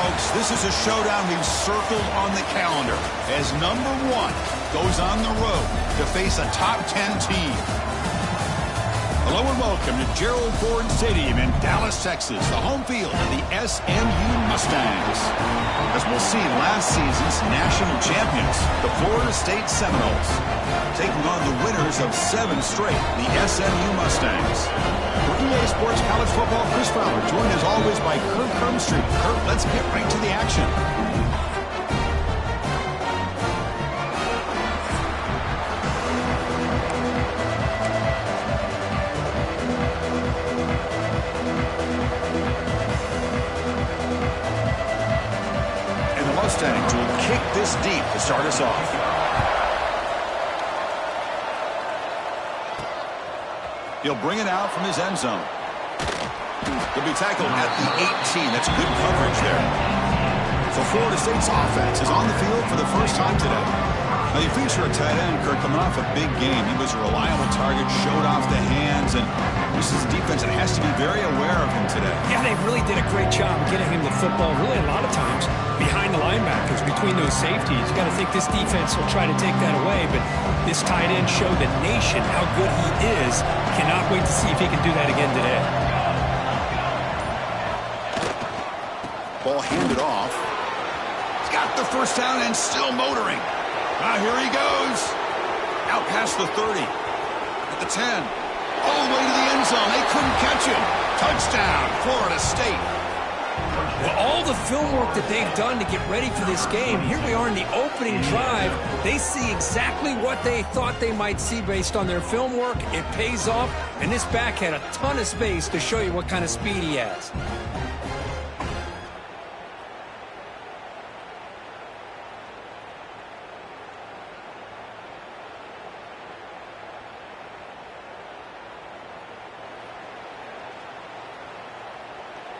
folks. This is a showdown we've circled on the calendar as number 1 goes on the road to face a top 10 team. Hello and welcome to Gerald Ford Stadium in Dallas, Texas, the home field of the SMU Mustangs. As we'll see, last season's national champions, the Florida State Seminoles, taking on the winners of 7 straight, the SMU Mustangs. For EA Sports College Football, Chris Fowler, joined as always by Kurt Hermstreet. Kurt, let's get right to the action. Mustangs will kick this deep to start us off. He'll bring it out from his end zone. He'll be tackled at the 18. That's good coverage there. So Florida State's offense is on the field for the first time today. Now you feature a tight end, Kirk, coming off a big game. He was a reliable target, showed off the hands, and this is a defense that has to be very aware of him today. Yeah, they really did a great job getting him the football, really a lot of times behind the linebackers, between those safeties. You got to think this defense will try to take that away, but this tight end showed the nation how good he is. Cannot wait to see if he can do that again today. Ball handed off. He's got the first down and still motoring. Here he goes. Out past the 30. At the 10. All the way to the end zone. They couldn't catch him. Touchdown, Florida State. Well, all the film work that they've done to get ready for this game, here we are in the opening drive. They see exactly what they thought they might see based on their film work. It pays off, and this back had a ton of space to show you what kind of speed he has.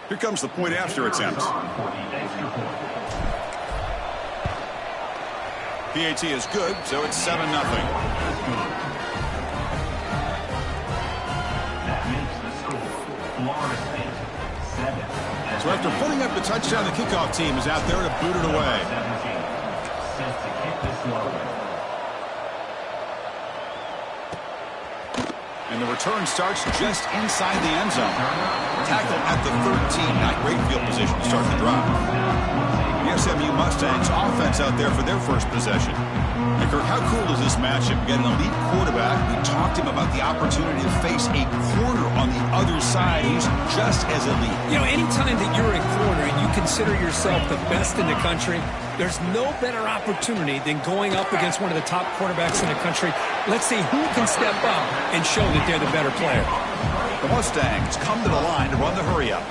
Here comes the point after attempt. PAT is good, so it's 7-0. So after putting up the touchdown, the kickoff team is out there to boot it away. And the return starts just inside the end zone. Tackle at the 13. Not great field position to start the drive. The SMU Mustangs offense out there for their first possession. And Kirk, how cool is this matchup? We got an elite quarterback. We talked to him about the opportunity to face a corner on the other side. He's just as elite. You know, anytime that you're a corner and you consider yourself the best in the country, there's no better opportunity than going up against one of the top quarterbacks in the country. Let's see who can step up and show that they're the better player. The Mustangs come to the line to run the hurry-up.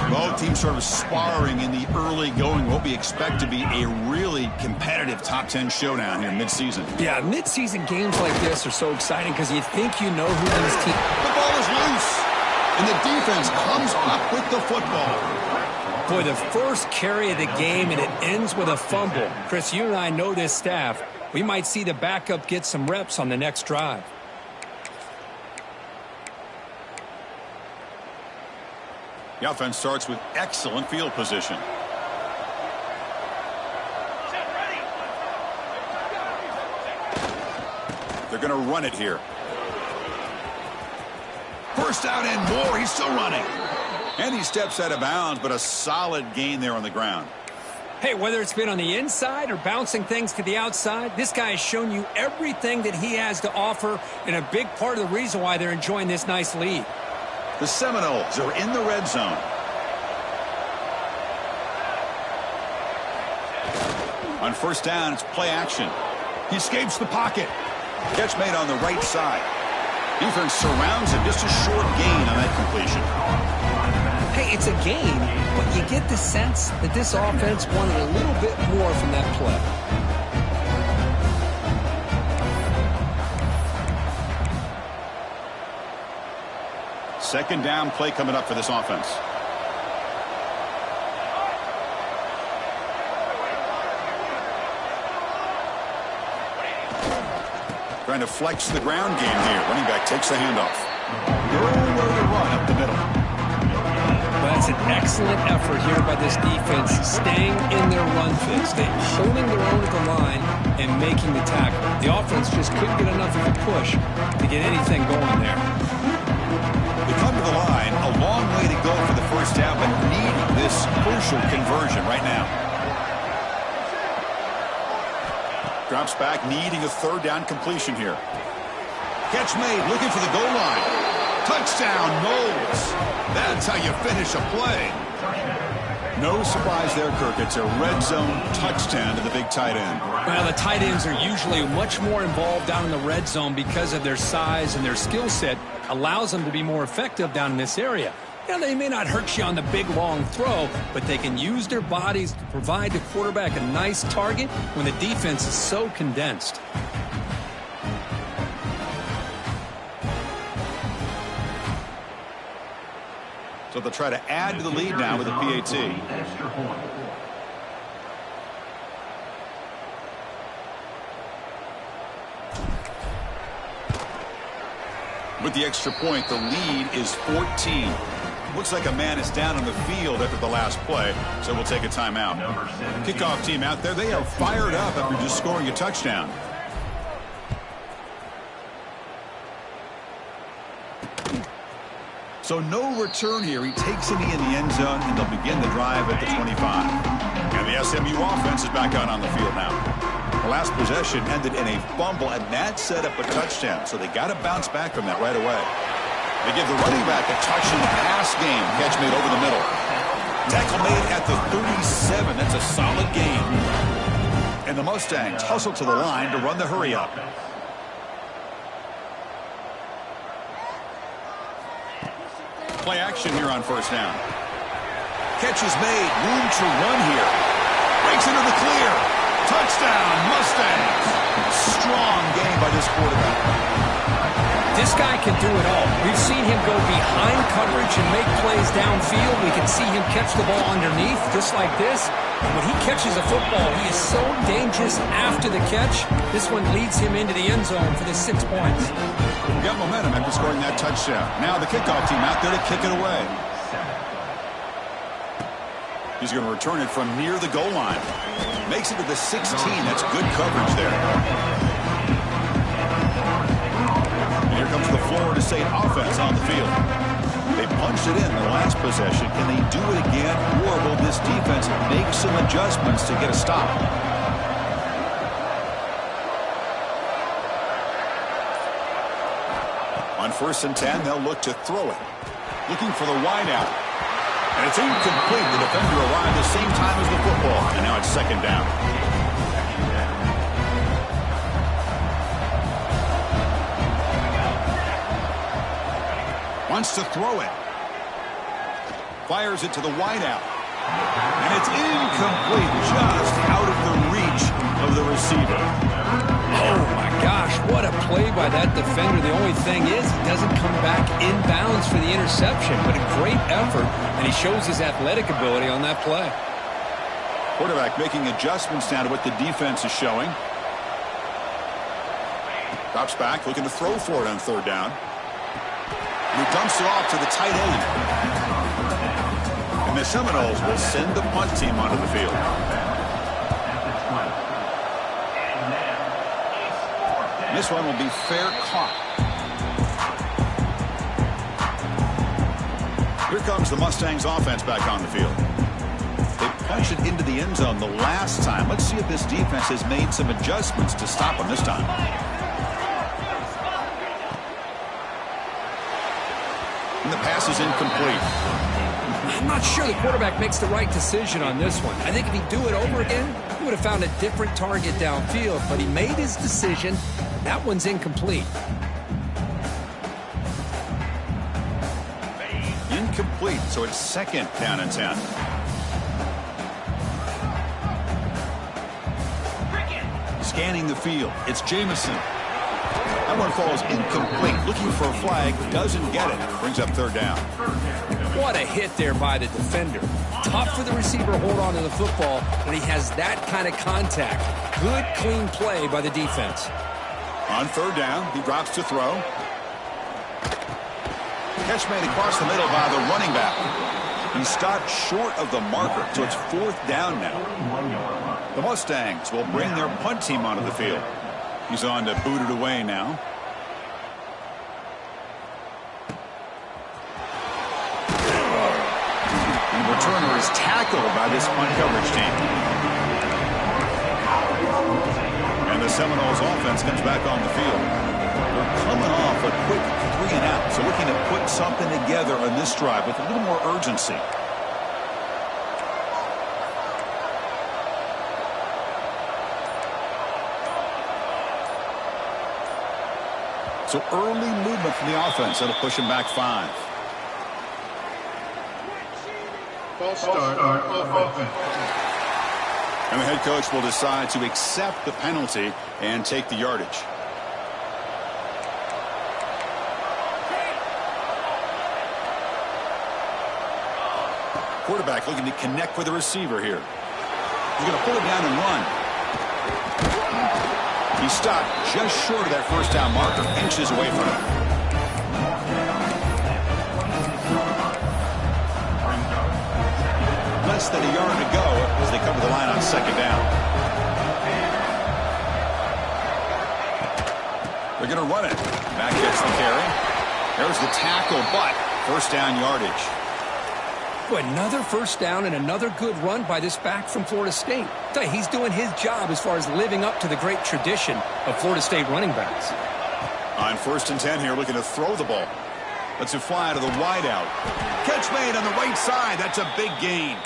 Both teams sort of sparring in the early going. What we expect to be a really competitive top 10 showdown here mid-season. Yeah, mid-season games like this are so exciting because you think you know who these teams... The ball is loose, and the defense comes up with the football. Boy, the first carry of the game, and it ends with a fumble. Chris, you and I know this staff. We might see the backup get some reps on the next drive. The offense starts with excellent field position. They're going to run it here. First down and more. He's still running. And he steps out of bounds, but a solid gain there on the ground. Hey, whether it's been on the inside or bouncing things to the outside, this guy has shown you everything that he has to offer, and a big part of the reason why they're enjoying this nice lead. The Seminoles are in the red zone. On first down, it's play action. He escapes the pocket. Catch made on the right side. Defense surrounds him. Just a short gain on that completion. Hey, it's a gain, but you get the sense that this offense wanted a little bit more from that play. Second down play coming up for this offense. Trying to flex the ground game here. Running back takes the handoff. Nowhere to run up the middle. That's an excellent effort here by this defense, staying in their run fix. They're holding their own at the line and making the tackle. The offense just couldn't get enough of a push to get anything going there. They come to the line, a long way to go for the first down, but needing this crucial conversion right now. Drops back, needing a third down completion here. Catch made, looking for the goal line. Touchdown, Knowles. That's how you finish a play. No surprise there, Kirk. It's a red zone touchdown to the big tight end. Well, the tight ends are usually much more involved down in the red zone because of their size, and their skill set allows them to be more effective down in this area. You know, they may not hurt you on the big, long throw, but they can use their bodies to provide the quarterback a nice target when the defense is so condensed. So they'll try to add to the lead now with a PAT. With the extra point, the lead is 14. Looks like a man is down on the field after the last play, so we'll take a timeout. Kickoff team out there, they are fired up after just scoring a touchdown. So no return here. He takes it in the end zone, and they'll begin the drive at the 25. And the SMU offense is back out on the field now. The last possession ended in a fumble, and that set up a touchdown. So they got to bounce back from that right away. They give the running back a touch in the pass game. Catch made over the middle. Tackle made at the 37. That's a solid gain. And the Mustangs hustle to the line to run the hurry up. Play action here on first down. Catch is made. Room to run here. Breaks into the clear. Touchdown, Mustangs. Strong game by this quarterback. This guy can do it all. We've seen him go behind coverage and make plays downfield. We can see him catch the ball underneath, just like this. And when he catches a football, he is so dangerous after the catch. This one leads him into the end zone for the 6 points. We got momentum after scoring that touchdown. Now the kickoff team out there to kick it away. He's going to return it from near the goal line. Makes it to the 16. That's good coverage there. And here comes the Florida State offense on the field. They punched it in the last possession. Can they do it again, or will this defense make some adjustments to get a stop? On 1st and 10, they'll look to throw it. Looking for the wideout. And it's incomplete. The defender arrived the same time as the football. And now it's 2nd down. Wants to throw it. Fires it to the wideout. And it's incomplete. Just out of the reach of the receiver. Oh, my gosh, what a play by that defender. The only thing is he doesn't come back inbounds for the interception, but a great effort, and he shows his athletic ability on that play. Quarterback making adjustments now to what the defense is showing. Drops back, looking to throw for it on 3rd down. He dumps it off to the tight end. And the Seminoles will send the punt team onto the field. This one will be fair caught. Here comes the Mustangs offense back on the field. They punched it into the end zone the last time. Let's see if this defense has made some adjustments to stop them this time. And the pass is incomplete. I'm not sure the quarterback makes the right decision on this one. I think if he'd do it over again, he would have found a different target downfield, but he made his decision. That one's incomplete. Incomplete, so it's 2nd down and 10. Scanning the field, it's Jamison. That one falls incomplete. Looking for a flag, doesn't get it. Brings up 3rd down. What a hit there by the defender. Tough for the receiver to hold on to the football when he has that kind of contact. Good, clean play by the defense. On 3rd down, he drops to throw. Catch made across the middle by the running back. He stopped short of the marker, so it's 4th down now. The Mustangs will bring their punt team onto the field. He's on to boot it away now. And the returner is tackled by this punt coverage team. And the Seminoles offense comes back on the field. They're coming off a quick 3-and-out, so looking to put something together on this drive with a little more urgency. So early movement from the offense. That'll push him back 5. False start on offense. And the head coach will decide to accept the penalty and take the yardage. Quarterback looking to connect with the receiver here. He's going to pull it down and run. He stopped just short of that 1st down marker, inches away from it. Less than a yard to go as they cover the line on 2nd down. They're going to run it. Back gets the carry. There's the tackle, but 1st down yardage. Another 1st down and another good run by this back from Florida State. He's doing his job as far as living up to the great tradition of Florida State running backs. On 1st and 10 here, looking to throw the ball. Lets it fly to the wideout. Catch made on the right side. That's a big gain.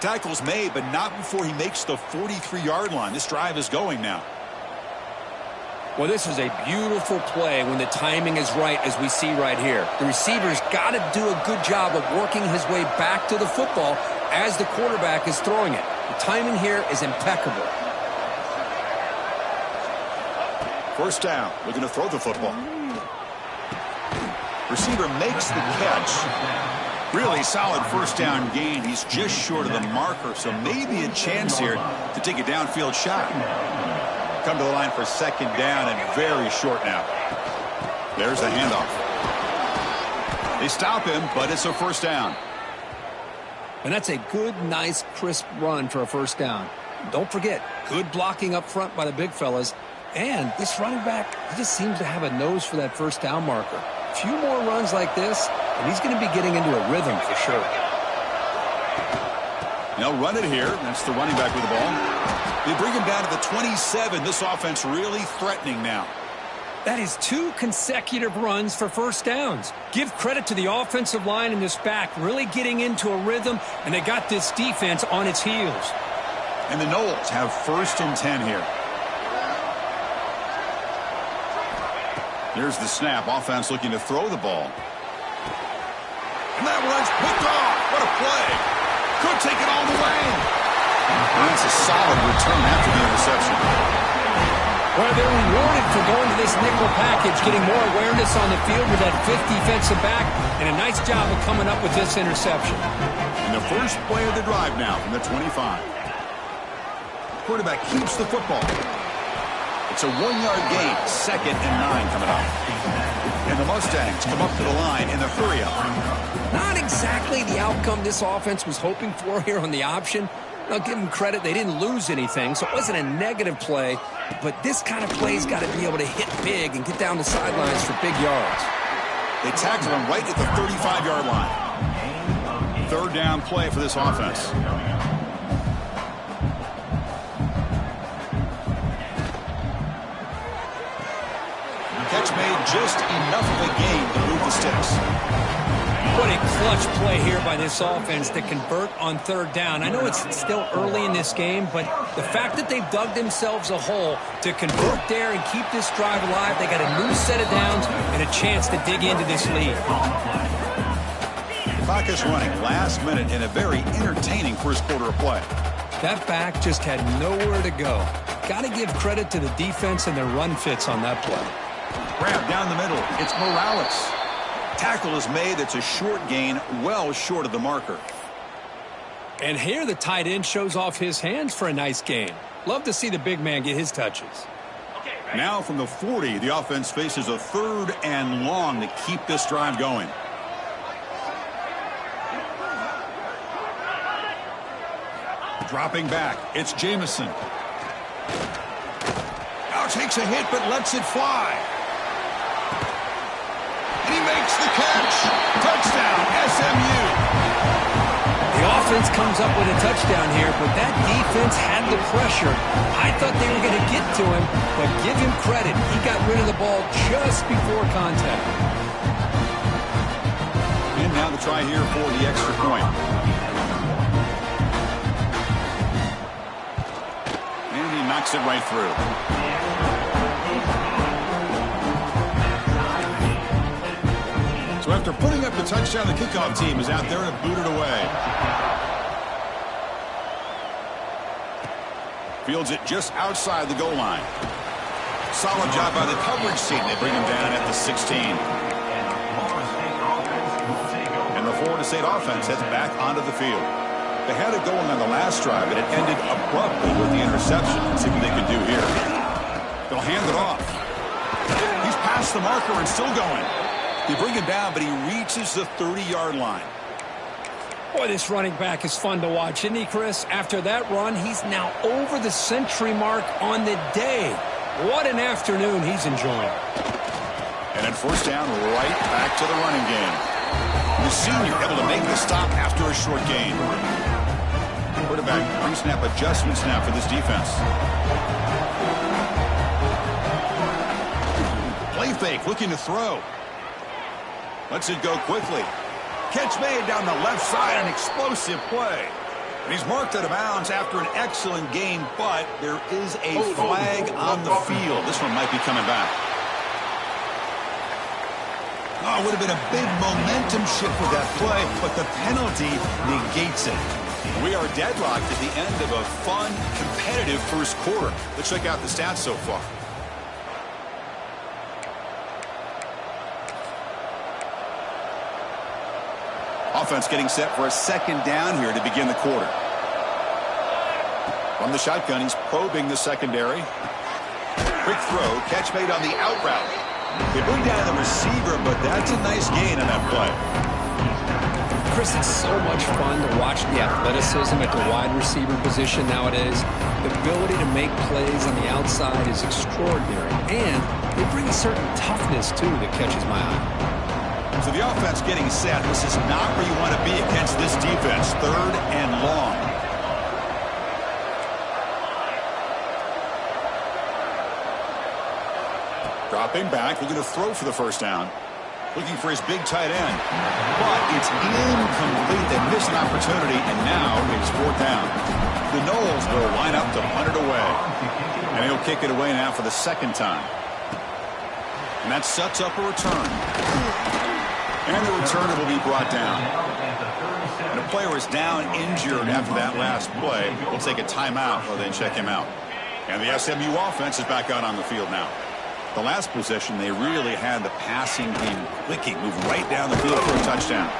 Tackle's made, but not before he makes the 43-yard line. This drive is going now. Well, this is a beautiful play when the timing is right, as we see right here. The receiver's got to do a good job of working his way back to the football as the quarterback is throwing it. The timing here is impeccable. 1st down, looking to throw the football. Receiver makes the catch. Really solid 1st down gain. He's just short of the marker, so maybe a chance here to take a downfield shot. Come to the line for 2nd down and very short now. There's a handoff. They stop him, but it's a 1st down. And that's a good, nice, crisp run for a 1st down. Don't forget, good blocking up front by the big fellas. And this running back, he just seems to have a nose for that 1st down marker. A few more runs like this, and he's going to be getting into a rhythm for sure. They'll run it here. That's the running back with the ball. They bring him down to the 27. This offense really threatening now. That is 2 consecutive runs for 1st downs. Give credit to the offensive line and this back really getting into a rhythm, and they got this defense on its heels. And the Noles have 1st and 10 here. Here's the snap. Offense looking to throw the ball. And that one's picked off. What a play. Could take it all the way. And that's a solid return after the interception. Well, they're rewarded for going to this nickel package, getting more awareness on the field with that 5th defensive back, and a nice job of coming up with this interception. And the first play of the drive now from the 25. Quarterback keeps the football. It's a 1-yard gain, 2nd and 9 coming up. And the Mustangs come up to the line in the hurry-up. Not exactly the outcome this offense was hoping for here on the option. I'll give them credit. They didn't lose anything, so it wasn't a negative play. But this kind of play's got to be able to hit big and get down the sidelines for big yards. They tackled him right at the 35-yard line. 3rd down play for this offense. Catch made, just enough of a gain to move the sticks. What a clutch play here by this offense to convert on 3rd down. I know it's still early in this game, but the fact that they've dug themselves a hole to convert there and keep this drive alive, they got a new set of downs and a chance to dig into this lead. Clock is running last minute in a very entertaining 1st quarter of play. That back just had nowhere to go. Got to give credit to the defense and their run fits on that play. Grab down the middle. It's Morales. Tackle is made. It's a short gain, well short of the marker. And here the tight end shows off his hands for a nice gain. Love to see the big man get his touches. Now from the 40, the offense faces a 3rd and long to keep this drive going. Dropping back, it's Jamison. Now takes a hit, but lets it fly. And he makes the catch. Touchdown, SMU. The offense comes up with a touchdown here, but that defense had the pressure. I thought they were going to get to him, but give him credit. He got rid of the ball just before contact. And now the try here for the extra point. And he knocks it right through. So after putting up the touchdown, the kickoff team is out there to boot it away. Fields it just outside the goal line. Solid job by the coverage team. They bring him down at the 16. And the Florida State offense heads back onto the field. They had it going on the last drive, and it ended abruptly with the interception. Let's see what they can do here. They'll hand it off. He's past the marker and still going. They bring him down, but he reaches the 30-yard line. Boy, this running back is fun to watch, isn't he, Chris? After that run, he's now over the century mark on the day. What an afternoon he's enjoying. And then first down, right back to the running game. The senior able to make the stop after a short gain. Quarterback pre-snap adjustments now for this defense. Play fake, looking to throw. Lets it go quickly. Catch made down the left side, an explosive play. And he's marked out of bounds after an excellent game, but there is a flag on the field. This one might be coming back. Oh, it would have been a big momentum shift with that play, but the penalty negates it. We are deadlocked at the end of a fun, competitive first quarter. Let's check out the stats so far. Offense getting set for a second down here to begin the quarter. From the shotgun, he's probing the secondary. Quick throw, catch made on the out route. They bring down the receiver, but that's a nice gain on that play. Chris, it's so much fun to watch the athleticism at the wide receiver position nowadays. The ability to make plays on the outside is extraordinary, and they bring a certain toughness, too, that catches my eye. So the offense getting set. This is not where you want to be against this defense. Third and long. Dropping back, looking to throw for the first down. Looking for his big tight end. But it's incomplete. They missed an opportunity, and now it's fourth down. The Noles will line up to punt it away. And he'll kick it away now for the second time. And that sets up a return. And the returner will be brought down. And a player is down injured after that last play. We'll take a timeout or then check him out. And the SMU offense is back out on the field now. The last possession, they really had the passing game clicking, moved right down the field for a touchdown.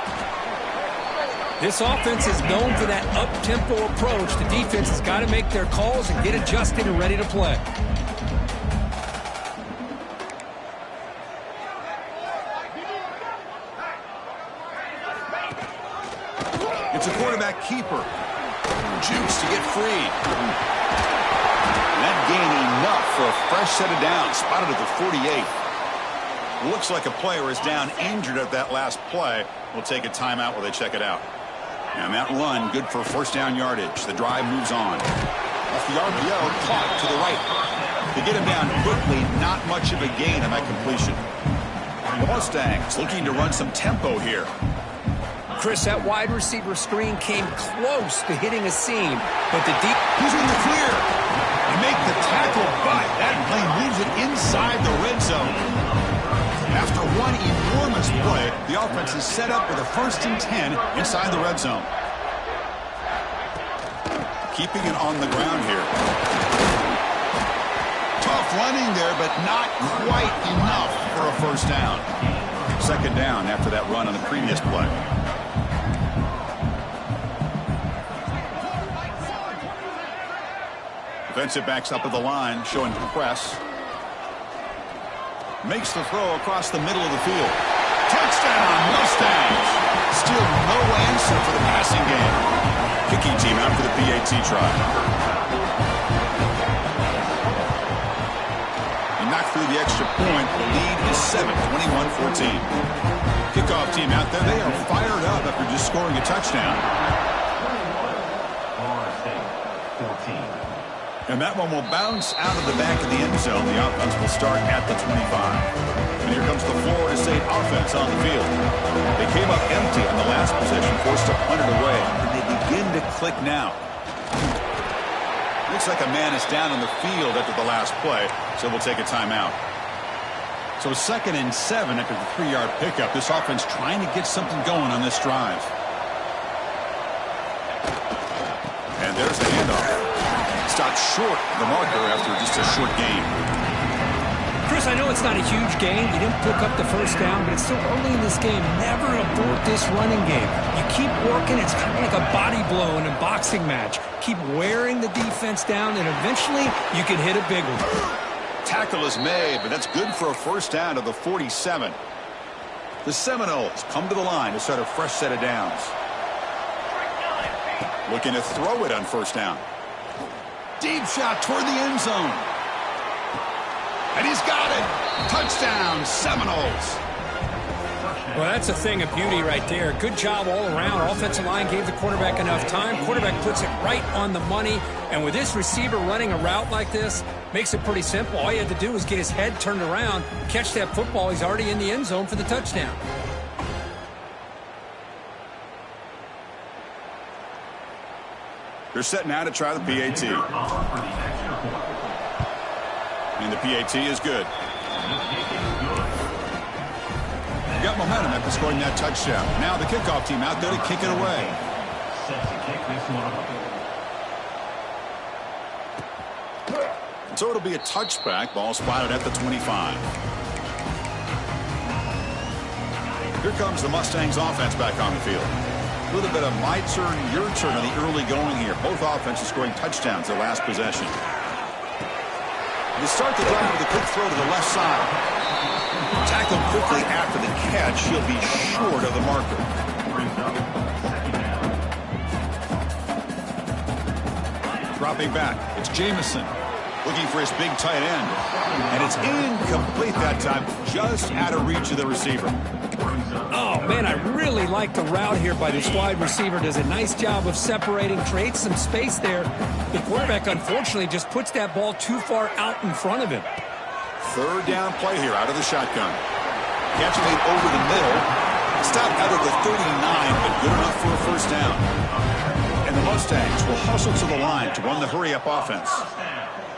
This offense is known for that up-tempo approach. The defense has got to make their calls and get adjusted and ready to play. It's a quarterback keeper. Jukes to get free. That gain enough for a fresh set of downs. Spotted at the 48. Looks like a player is down injured at that last play. We'll take a timeout while they check it out. And that run, good for first down yardage. The drive moves on. Off the RPO, caught to the right. They get him down quickly. Not much of a gain on that completion. The Mustangs looking to run some tempo here. Chris, that wide receiver screen came close to hitting a seam, but the deep... He's in the clear. They make the tackle, but that play moves it inside the red zone. After one enormous play, the offense is set up with a 1st and 10 inside the red zone. Keeping it on the ground here. Tough running there, but not quite enough for a first down. Second down after that run on the previous play. Defensive backs up at the line, showing press. Makes the throw across the middle of the field. Touchdown, Mustangs! Still no answer for the passing game. kicking team out for the PAT try. He knocked through the extra point. The lead is 7, 21-14. Kickoff team out there. They are fired up after just scoring a touchdown. And that one will bounce out of the back of the end zone. The offense will start at the 25. And here comes the Florida State offense on the field. They came up empty on the last possession, forced to punt it away. And they begin to click now. Looks like a man is down on the field after the last play, so we'll take a timeout. So 2nd and 7 after the 3-yard pickup. This offense trying to get something going on this drive. And there's the handoff. Stopped short of the marker after just a short game. Chris, I know it's not a huge game. You didn't pick up the first down, but it's still early in this game. Never abort this running game. You keep working. It's kind of like a body blow in a boxing match. Keep wearing the defense down, and eventually you can hit a big one. Tackle is made, but that's good for a first down to the 47. The Seminoles come to the line to start a fresh set of downs. Looking to throw it on first down. Deep shot toward the end zone. And he's got it. Touchdown, Seminoles. Well, that's a thing of beauty right there. Good job all around. Offensive line gave the quarterback enough time. Quarterback puts it right on the money. And with this receiver running a route like this, makes it pretty simple. All you had to do was get his head turned around, catch that football. He's already in the end zone for the touchdown. They're set now to try the PAT. And the PAT is good. You got momentum after scoring that touchdown. Now the kickoff team out there to kick it away. So it'll be a touchback. Ball spotted at the 25. Here comes the Mustangs offense back on the field. A little bit of my turn, your turn on the early going here. Both offenses scoring touchdowns their last possession. They start the drive with a quick throw to the left side. Tackled quickly after the catch. He'll be short of the marker. Dropping back. It's Jamison looking for his big tight end. And it's incomplete that time. Just out of reach of the receiver. Oh, man, I really like the route here by this wide receiver. Does a nice job of separating, creates some space there. The quarterback, unfortunately, just puts that ball too far out in front of him. Third down play here out of the shotgun. Catching it over the middle. Stopped out of the 39, but good enough for a first down. And the Mustangs will hustle to the line to run the hurry-up offense.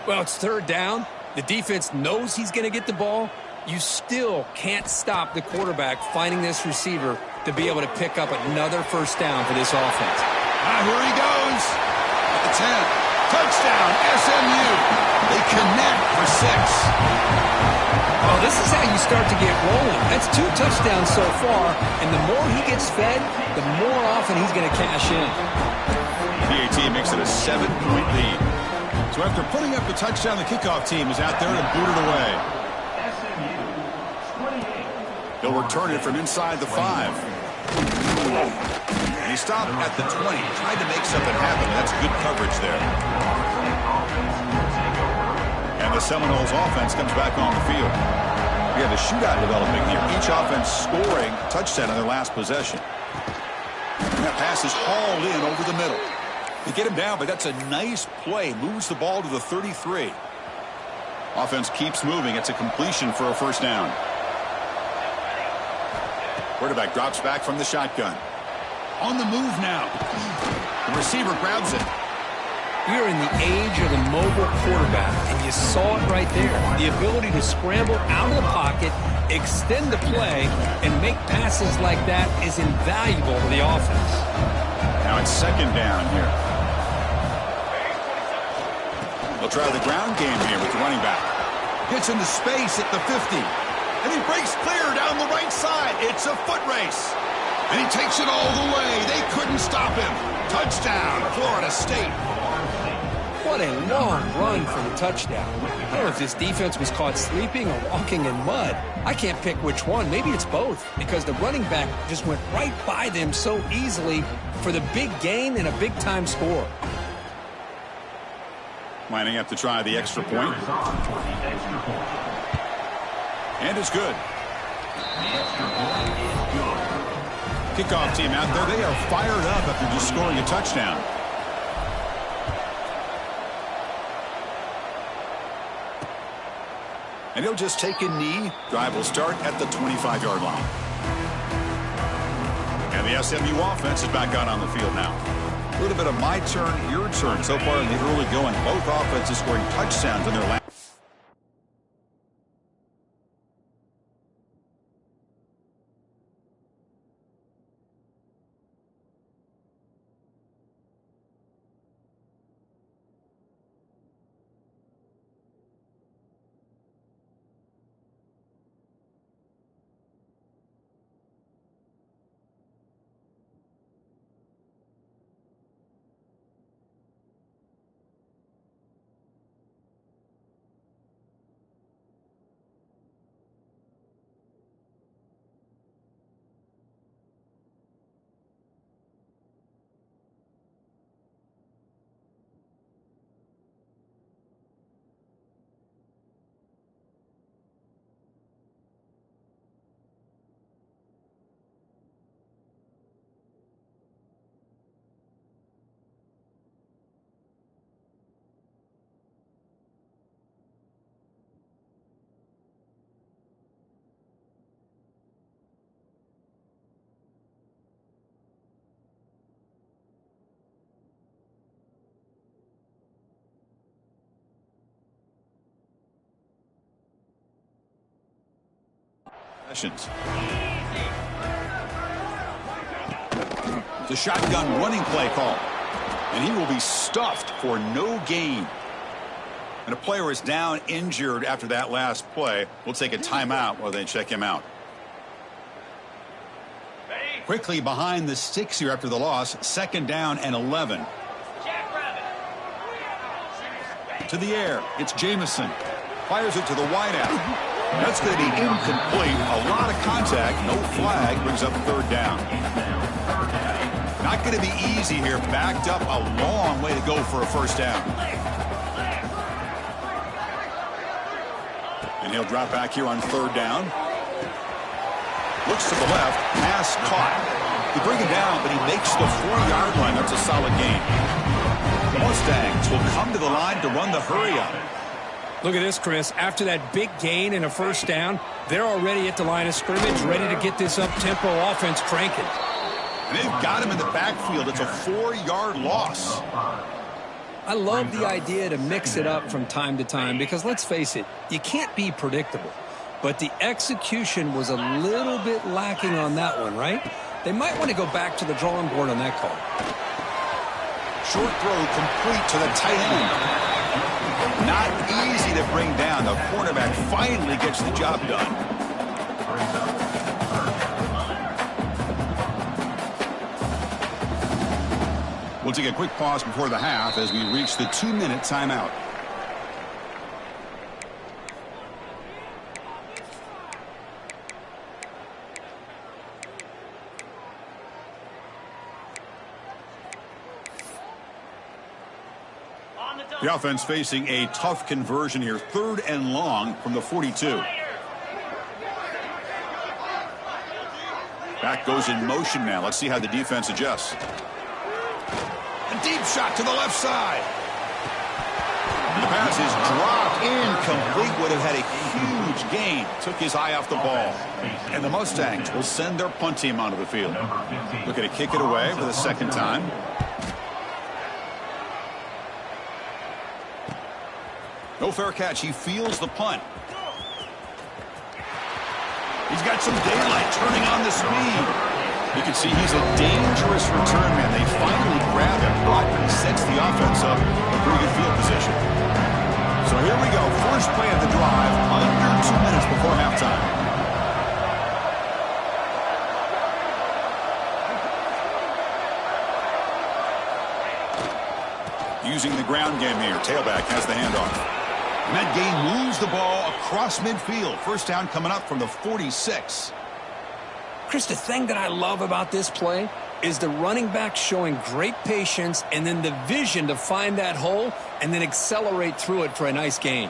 Well, it's third down. The defense knows he's going to get the ball. You still can't stop the quarterback finding this receiver to be able to pick up another first down for this offense. Here he goes. At the 10. Touchdown, SMU. They connect for 6. Well, this is how you start to get rolling. That's 2 touchdowns so far, and the more he gets fed, the more often he's going to cash in. PAT makes it a 7-point lead. So after putting up the touchdown, the kickoff team is out there to boot it away. He'll return it from inside the 5. And he stopped at the 20. Tried to make something happen. That's good coverage there. And the Seminoles offense comes back on the field. We have a shootout developing here. Each offense scoring a touchdown on their last possession. And that pass is hauled in over the middle. They get him down, but that's a nice play. Moves the ball to the 33. Offense keeps moving. It's a completion for a first down. Quarterback drops back from the shotgun. On the move now. The receiver grabs it. We are in the age of the mobile quarterback, and you saw it right there. The ability to scramble out of the pocket, extend the play, and make passes like that is invaluable to the offense. Now it's second down here. They'll try the ground game here with the running back. Gets into space at the 50. And he breaks clear down the right side. It's a foot race. And he takes it all the way. They couldn't stop him. Touchdown, Florida State. Well, What a long run for the touchdown. I don't know if this defense was caught sleeping or walking in mud. I can't pick which one. Maybe it's both, because the running back just went right by them so easily for the big gain and a big-time score. Lining up to try the extra point. And it's good. Kickoff team out there. They are fired up after just scoring a touchdown. And he'll just take a knee. Drive will start at the 25-yard line. And the SMU offense is back out on the field now. A little bit of my turn, your turn so far in the early going. Both offenses scoring touchdowns in their last. The shotgun running play call. And he will be stuffed for no gain. And a player is down injured after that last play. We'll take a timeout while they check him out. Quickly behind the sticks here after the loss. 2nd down and 11. To the air. It's Jamison. Fires it to the wideout. That's going to be incomplete. A lot of contact. No flag. Brings up 3rd down. Not going to be easy here. Backed up a long way to go for a 1st down. And he'll drop back here on 3rd down. Looks to the left. Pass caught. They bring him down, but he makes the 4-yard line. That's a solid gain. The Mustangs will come to the line to run the hurry up. Look at this, Chris. After that big gain and a 1st down, they're already at the line of scrimmage, ready to get this up-tempo offense cranking. And they've got him in the backfield. It's a 4-yard loss. I love the idea to mix it up from time to time because, let's face it, you can't be predictable. But the execution was a little bit lacking on that one, right? They might want to go back to the drawing board on that call. Short throw complete to the tight end. Not easy to bring down. The cornerback finally gets the job done. We'll take a quick pause before the half as we reach the 2-minute timeout. The offense facing a tough conversion here. 3rd and long from the 42. Back goes in motion now. Let's see how the defense adjusts. A deep shot to the left side. And the pass is dropped incomplete. Would have had a huge gain. Took his eye off the ball. And the Mustangs will send their punt team onto the field. Looking to kick it away for the 2nd time. No fair catch. He feels the punt. He's got some daylight turning on the speed. You can see he's a dangerous return man. They finally grab him, but he sets the offense up in a pretty good field position. So here we go. First play of the drive, under 2 minutes before halftime. using the ground game here. Tailback has the handoff. And that gain moves the ball across midfield. First down coming up from the 46. Chris, the thing that I love about this play is the running back showing great patience and then the vision to find that hole and then accelerate through it for a nice gain.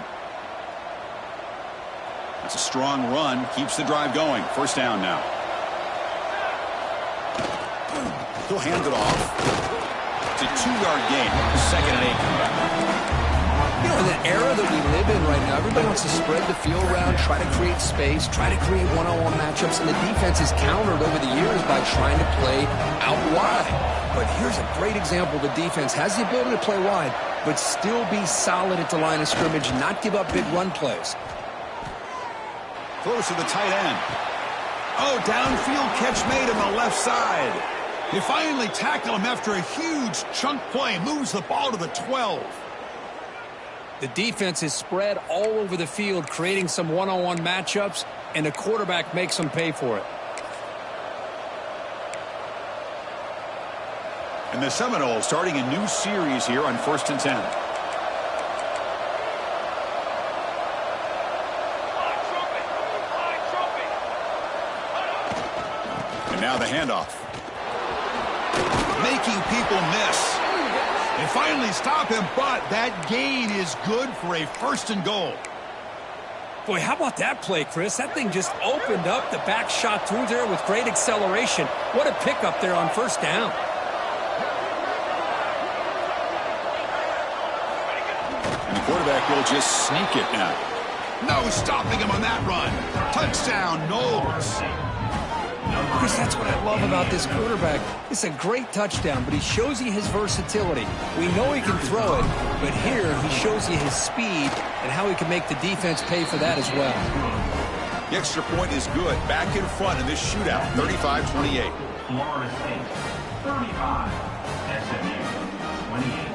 That's a strong run. Keeps the drive going. First down now. He'll hand it off. It's a 2-yard gain. Second and 8 coming back. You know, in the era that we live in right now, everybody wants to spread the field around, try to create space, try to create one-on-one matchups, and the defense is countered over the years by trying to play out wide. But here's a great example. The defense has the ability to play wide, but still be solid at the line of scrimmage, not give up big run plays. Close to the tight end. Oh, downfield catch made on the left side. They finally tackle him after a huge chunk play. Moves the ball to the 12. The defense is spread all over the field, creating some one-on-one matchups, and the quarterback makes them pay for it. And the Seminoles starting a new series here on 1st and 10. And now the handoff. Making people miss. They finally stop him, but that gain is good for a 1st and goal. Boy, how about that play, Chris? That thing just opened up. The back shot through there with great acceleration. What a pickup there on 1st down. And the quarterback will just sneak it now. No stopping him on that run. Touchdown, Knowles. Chris, that's what I love about this quarterback. It's a great touchdown, but he shows you his versatility. We know he can throw it, but here he shows you his speed and how he can make the defense pay for that as well. The extra point is good. Back in front in this shootout, 35-28. Florida State, 35. SMU, 28.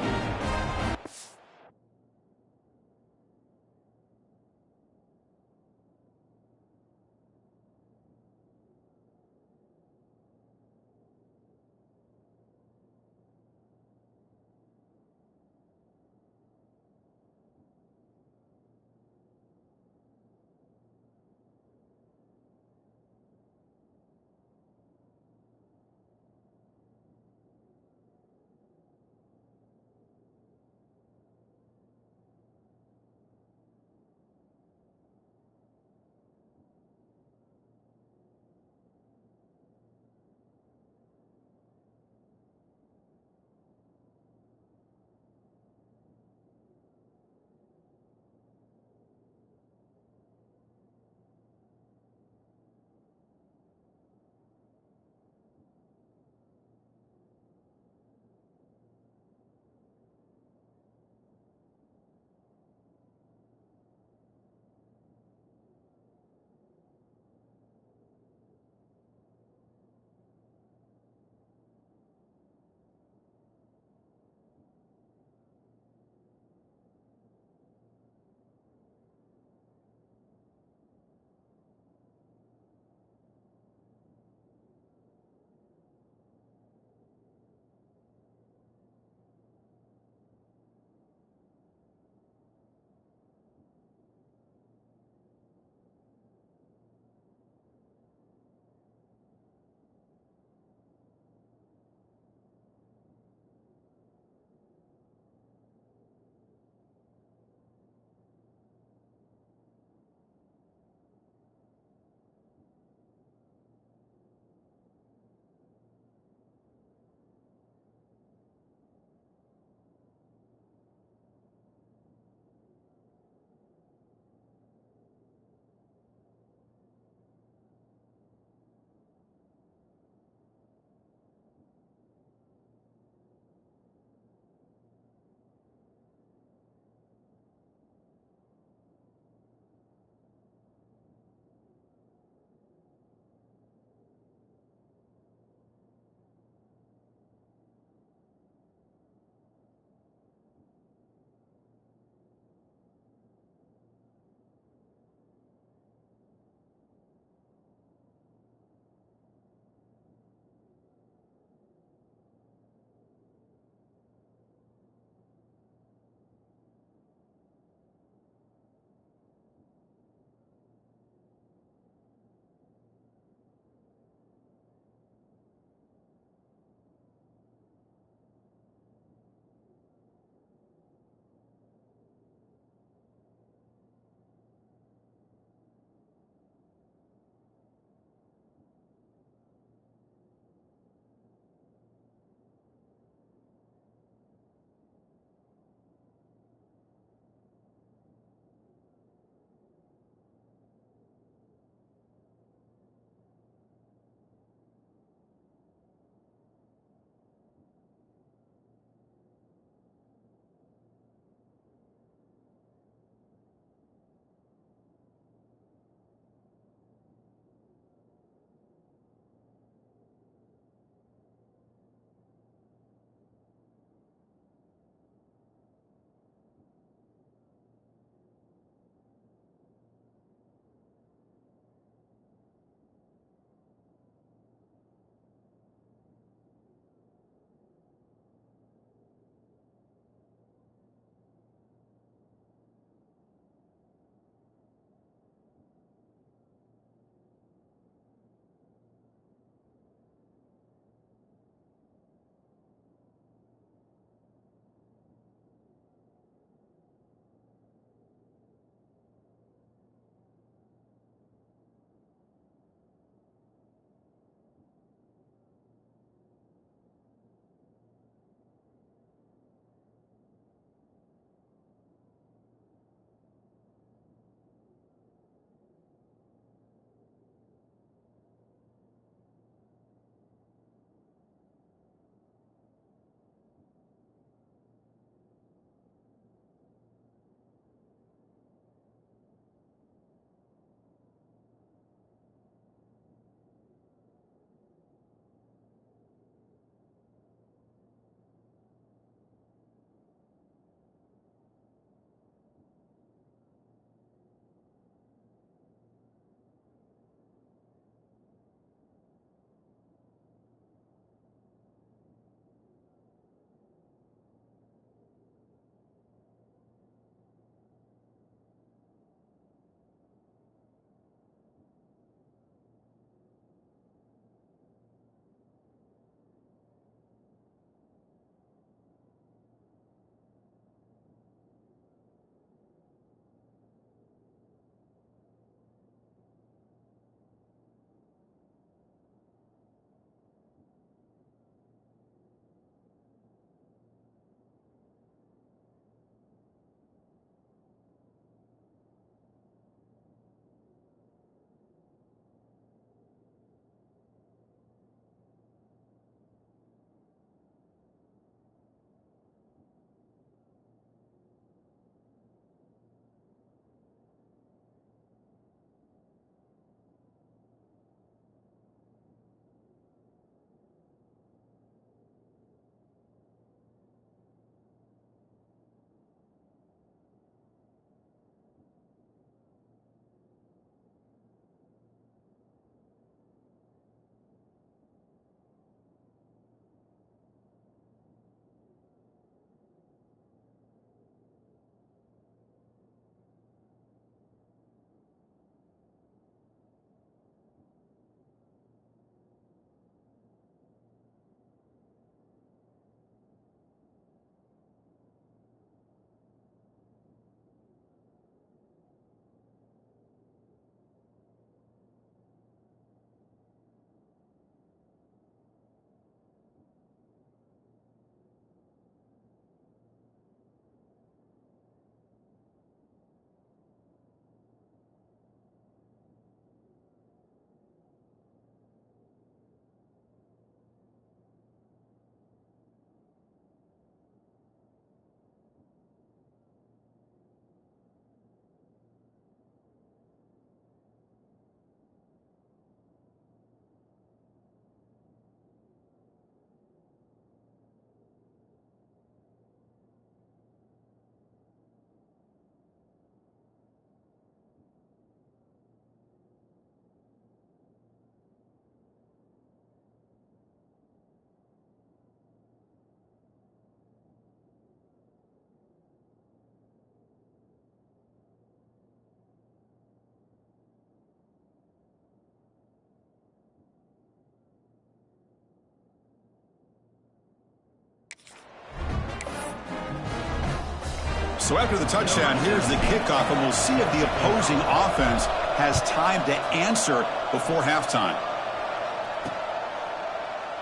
So after the touchdown, here's the kickoff, and we'll see if the opposing offense has time to answer before halftime.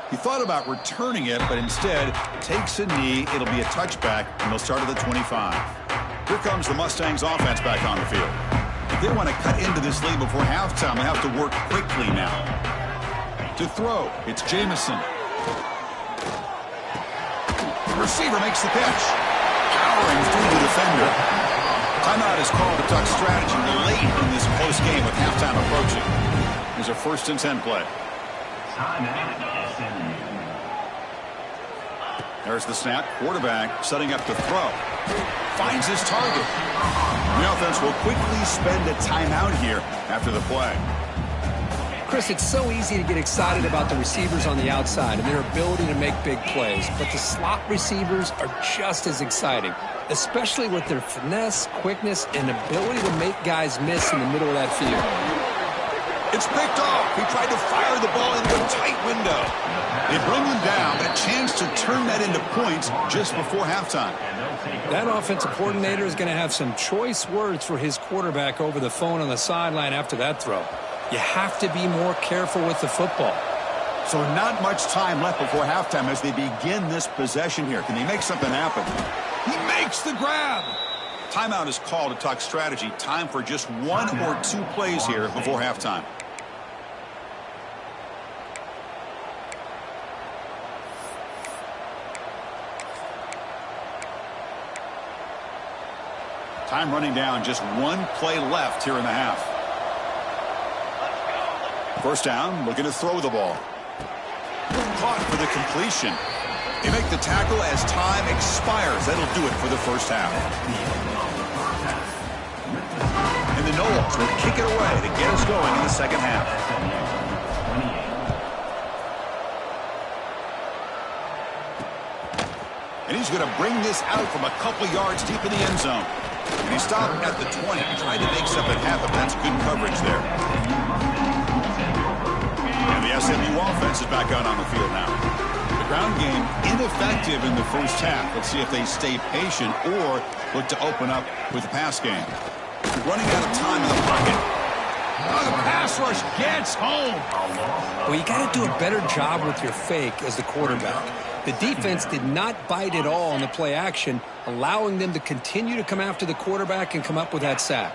He thought about returning it, but instead takes a knee. It'll be a touchback, and they'll start at the 25. Here comes the Mustangs offense back on the field. If they want to cut into this lead before halftime, they have to work quickly now. To throw, it's Jamison. The receiver makes the catch. Powering through the defender. Timeout is called to tuck strategy late in this close game with halftime approaching. Here's a 1st and 10 play. There's the snap. Quarterback setting up to throw. Finds his target. The offense will quickly spend a timeout here after the play. Chris, it's so easy to get excited about the receivers on the outside and their ability to make big plays, but the slot receivers are just as exciting, especially with their finesse, quickness, and ability to make guys miss in the middle of that field. It's picked off. He tried to fire the ball into a tight window. They bring him down, but a chance to turn that into points just before halftime. That offensive coordinator is going to have some choice words for his quarterback over the phone on the sideline after that throw. You have to be more careful with the football. So not much time left before halftime as they begin this possession here. Can they make something happen? He makes the grab. Timeout is called to talk strategy. Time for just 1 or 2 plays here before halftime. Time running down, just 1 play left here in the half. 1st down, looking to throw the ball. Caught for the completion. They make the tackle as time expires. That'll do it for the 1st half. And the Noles will kick it away to get us going in the 2nd half. And he's going to bring this out from a couple yards deep in the end zone. And he stopped at the 20, trying to make something happen. That's good coverage there. And the SMU offense is back out on the field now. The ground game ineffective in the 1st half. Let's see if they stay patient or look to open up with the pass game. Running out of time in the pocket. Oh, the pass rush gets home. Well, you got to do a better job with your fake as the quarterback. The defense did not bite at all on the play action, allowing them to continue to come after the quarterback and come up with that sack.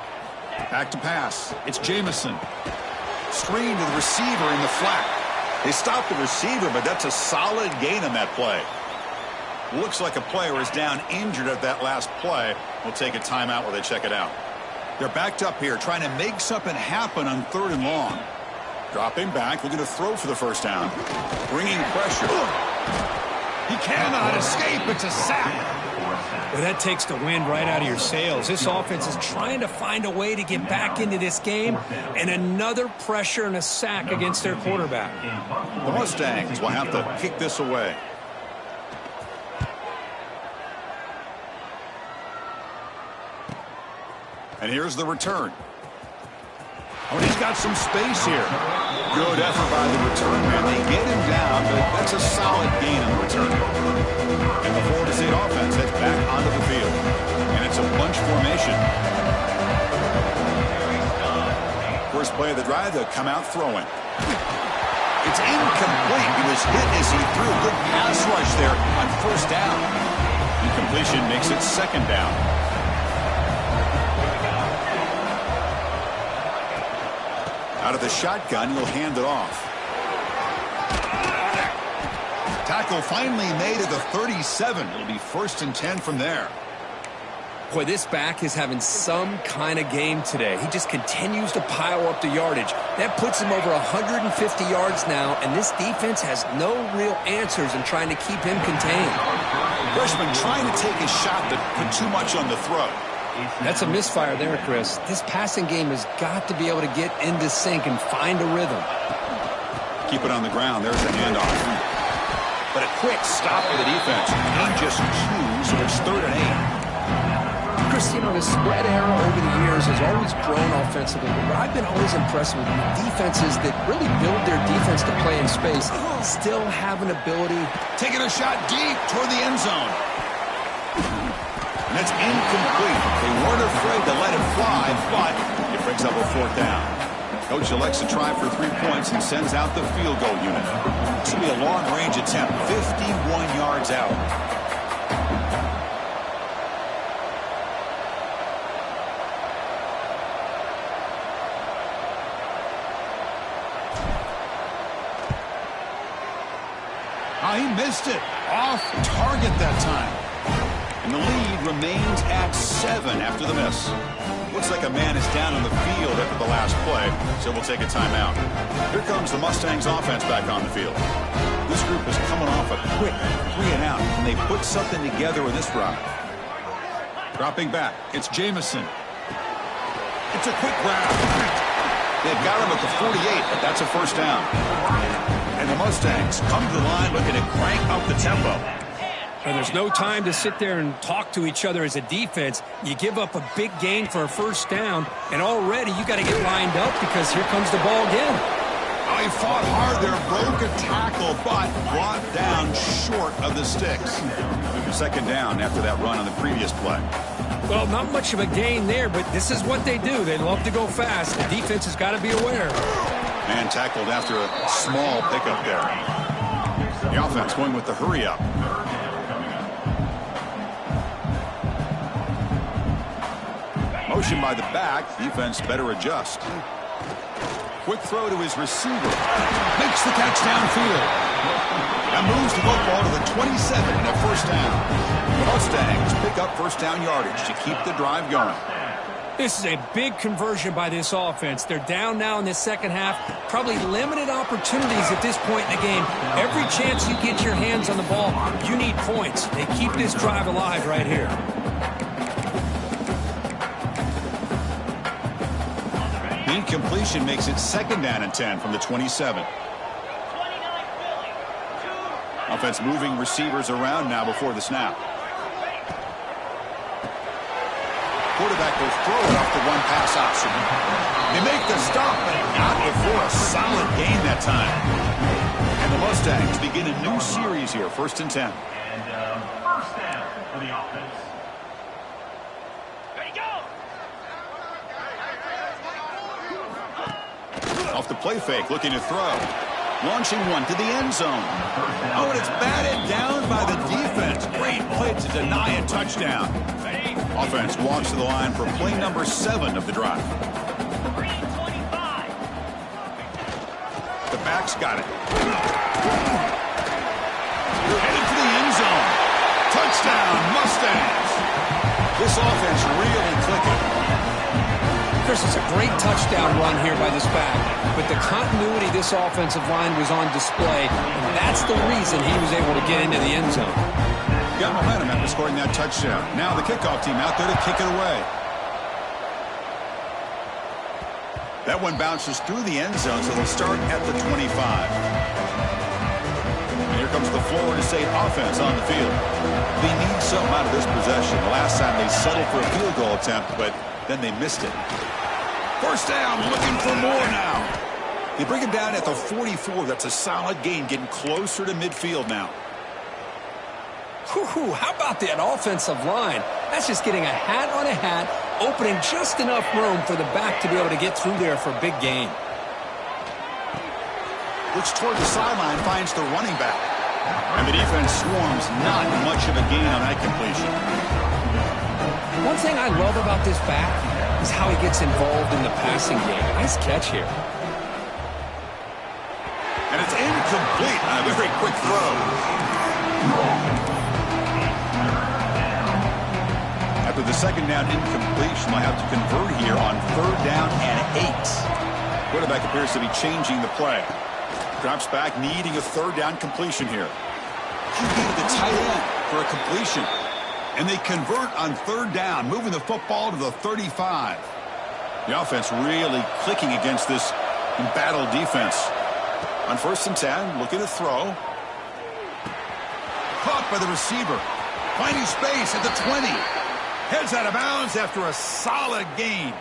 Back to pass. It's Jamison. Screen to the receiver in the flat. They stop the receiver, but that's a solid gain on that play. Looks like a player is down injured at that last play. We'll take a timeout while they check it out. They're backed up here, trying to make something happen on 3rd and long. Dropping back, looking to throw for the 1st down. Bringing pressure. He cannot escape. It's a sack. Well, that takes the wind right out of your sails. This offense is trying to find a way to get back into this game, and another pressure and a sack against their quarterback. The Mustangs will have to kick this away. And here's the return. Oh, and he's got some space here. Good effort by the return man. They get him down, but that's a solid gain on the return. And the Florida State offense heads back onto the field. And it's a bunch formation. First play of the drive, they'll come out throwing. It's incomplete. He was hit as he threw. Good pass rush there on 1st down. Incompletion makes it 2nd down. Out of the shotgun, he'll hand it off. Tackle finally made at the 37. It'll be 1st and 10 from there. Boy, this back is having some kind of game today. He just continues to pile up the yardage. That puts him over 150 yards now, and this defense has no real answers in trying to keep him contained. Freshman trying to take a shot that put too much on the throw. That's a misfire there, Chris. This passing game has got to be able to get into sync and find a rhythm. Keep it on the ground. There's the handoff. But a quick stop for the defense. Gain just 2, so it's 3rd and 8. Chris, you know, the spread era over the years has always grown offensively, but I've been always impressed with defenses that really build their defense to play in space, still have an ability. Taking a shot deep toward the end zone. And it's incomplete. They weren't afraid to let it fly, but it brings up a 4th down. Coach elects to try for 3 points and sends out the field goal unit. This will be a long-range attempt, 51 yards out. Oh, he missed it. Off target that time. And the lead remains at 7 after the miss. Looks like a man is down on the field after the last play, so we'll take a timeout. Here comes the Mustangs offense back on the field. This group is coming off a quick 3-and-out. Can they put something together in this drive? Dropping back, it's Jamison. It's a quick grab. They've got him at the 48, but that's a 1st down. And the Mustangs come to the line looking to crank up the tempo. And there's no time to sit there and talk to each other as a defense. You give up a big gain for a 1st down, and already you got to get lined up because here comes the ball again. Oh, he fought hard there, broke a tackle, but brought down short of the sticks. 2nd down after that run on the previous play. Well, not much of a gain there, but this is what they do. They love to go fast. The defense has got to be aware. And tackled after a small pickup there. The offense going with the hurry up. Motion by the back. Defense better adjust. Quick throw to his receiver. Makes the catch downfield. That moves the football to the 27 and a 1st down. The Mustangs pick up 1st down yardage to keep the drive going. This is a big conversion by this offense. They're down now in the 2nd half. Probably limited opportunities at this point in the game. Every chance you get your hands on the ball, you need points. They keep this drive alive right here. Incompletion makes it 2nd down and 10 from the 27. Offense moving receivers around now before the snap. Quarterback will throw it off the 1-pass option. They make the stop, but not before a solid gain that time. And the Mustangs begin a new series here, 1st and 10. And 1st down for the offense. Off the play fake, looking to throw. Launching one to the end zone. Oh, and it's batted down by the defense. Great play to deny a touchdown. Offense walks to the line for play number 7 of the drive. The back's got it. Headed for the end zone. Touchdown, Mustangs. This offense really clicking. Chris, it's a great touchdown run here by this back, but the continuity of this offensive line was on display, and that's the reason he was able to get into the end zone. Got momentum after scoring that touchdown. Now the kickoff team out there to kick it away. That one bounces through the end zone, so they'll start at the 25. And here comes the Florida State offense on the field. They need something out of this possession. The last time they settled for a field goal attempt, but then they missed it. 1st down, looking for more now. They bring him down at the 44. That's a solid gain, getting closer to midfield now. Whew, how about that offensive line? That's just getting a hat on a hat, opening just enough room for the back to be able to get through there for a big gain. Looks toward the sideline, finds the running back. And the defense swarms, not much of a gain on that completion. One thing I love about this back is how he gets involved in the passing game. Nice catch here. And it's incomplete on a very quick throw. After the 2nd down incompletion, they'll have to convert here on 3rd down and 8. Quarterback appears to be changing the play. Drops back, needing a 3rd down completion here. He needed the tight end for a completion. And they convert on 3rd down, moving the football to the 35. The offense really clicking against this embattled defense. On 1st and 10, looking to throw. Caught by the receiver. Finding space at the 20. Heads out of bounds after a solid gain.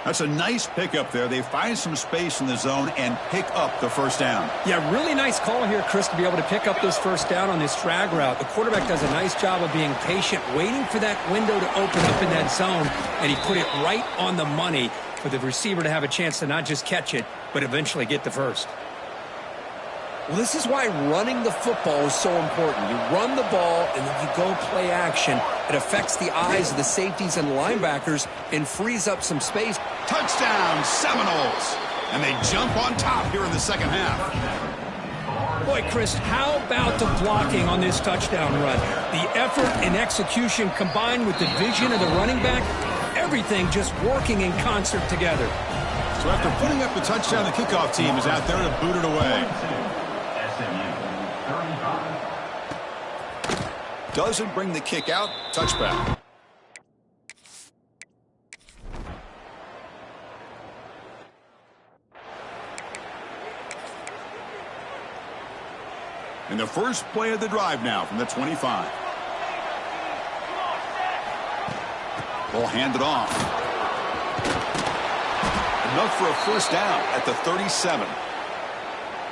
That's a nice pickup there. They find some space in the zone and pick up the first down. Yeah, really nice call here, Chris, to be able to pick up this first down on this drag route. The quarterback does a nice job of being patient, waiting for that window to open up in that zone, and he put it right on the money for the receiver to have a chance to not just catch it, but eventually get the first. Well, this is why running the football is so important. You run the ball, and then you go play action. It affects the eyes of the safeties and linebackers and frees up some space. Touchdown, Seminoles! And they jump on top here in the second half. Boy, Chris, how about the blocking on this touchdown run? The effort and execution combined with the vision of the running back, everything just working in concert together. So after putting up the touchdown, the kickoff team is out there to boot it away. Doesn't bring the kick out. Touchback. And the first play of the drive now from the 25. Ball handed off. Enough for a first down at the 37.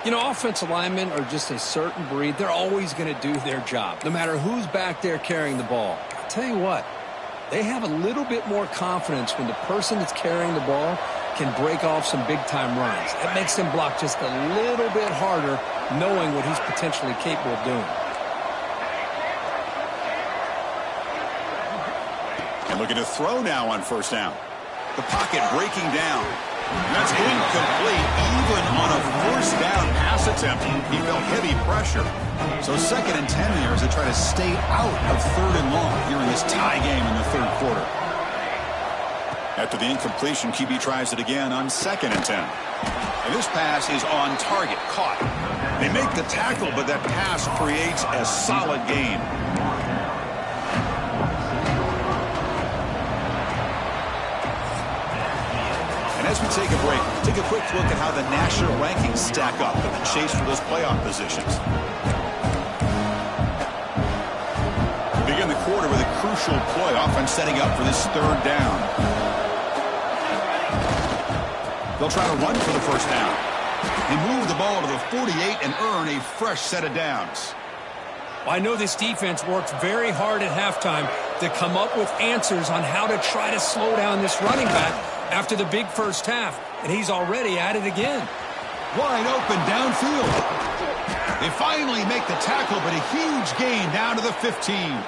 You know, offensive linemen are just a certain breed. They're always going to do their job, no matter who's back there carrying the ball. I'll tell you what, they have a little bit more confidence when the person that's carrying the ball can break off some big-time runs. That makes them block just a little bit harder, knowing what he's potentially capable of doing. And looking to throw now on first down. The pocket breaking down. And that's incomplete, even on a first down pass attempt. He felt heavy pressure. So 2nd and 10 here as they try to stay out of 3rd and long here in this tie game in the 3rd quarter. After the incompletion, QB tries it again on 2nd and 10. And this pass is on target, caught. They make the tackle, but that pass creates a solid gain. As we take a break, take a quick look at how the national rankings stack up in the chase for those playoff positions. We begin the quarter with a crucial play, offense setting up for this 3rd down. They'll try to run for the first down. They move the ball to the 48 and earn a fresh set of downs. Well, I know this defense worked very hard at halftime to come up with answers on how to try to slow down this running back after the big first half, and he's already at it again. Wide open downfield. They finally make the tackle, but a huge gain down to the 15.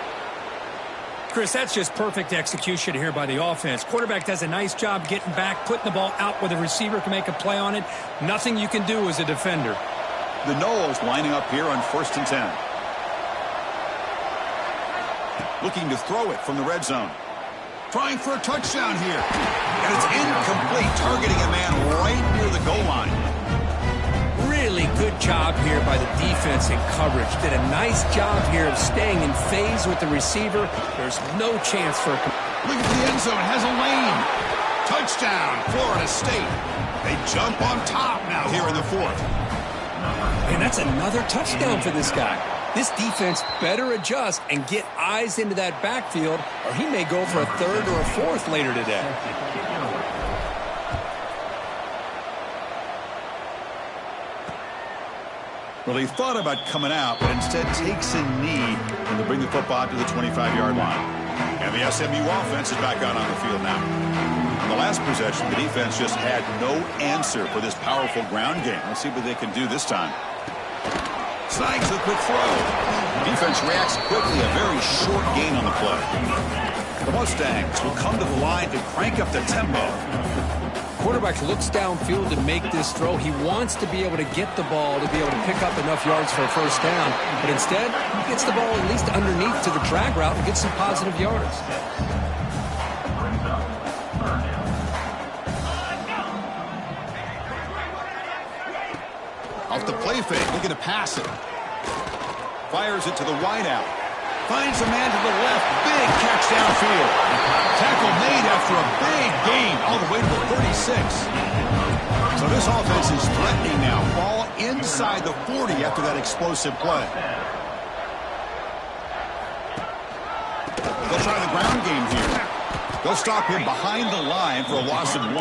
Chris, that's just perfect execution here by the offense. Quarterback does a nice job getting back, putting the ball out where the receiver can make a play on it. Nothing you can do as a defender. The Noles lining up here on 1st and 10. Looking to throw it from the red zone. Trying for a touchdown here. And it's incomplete, targeting a man right near the goal line. Really good job here by the defense in coverage. Did a nice job here of staying in phase with the receiver. There's no chance for a... Look at the end zone. It has a lane. Touchdown, Florida State. They jump on top now here in the 4th. And that's another touchdown for this guy. This defense better adjust and get eyes into that backfield, or he may go for a 3rd or a 4th later today. Well, he thought about coming out, but instead takes a knee to bring the football to the 25-yard line. And the SMU offense is back out on the field now. In the last possession, the defense just had no answer for this powerful ground game. Let's see what they can do this time. Snipes a quick throw. Defense reacts quickly, a very short gain on the play. The Mustangs will come to the line to crank up the tempo. Quarterback looks downfield to make this throw. He wants to be able to get the ball to be able to pick up enough yards for a first down. But instead, he gets the ball at least underneath to the drag route and gets some positive yards. Off the play fake, looking to pass it. Fires it to the wideout. Finds a man to the left. Big catch downfield. Tackle made after a big gain all the way to the 36. So this offense is threatening now. Ball inside the 40 after that explosive play. They'll try the ground game here. They'll stop him behind the line for a loss of 1.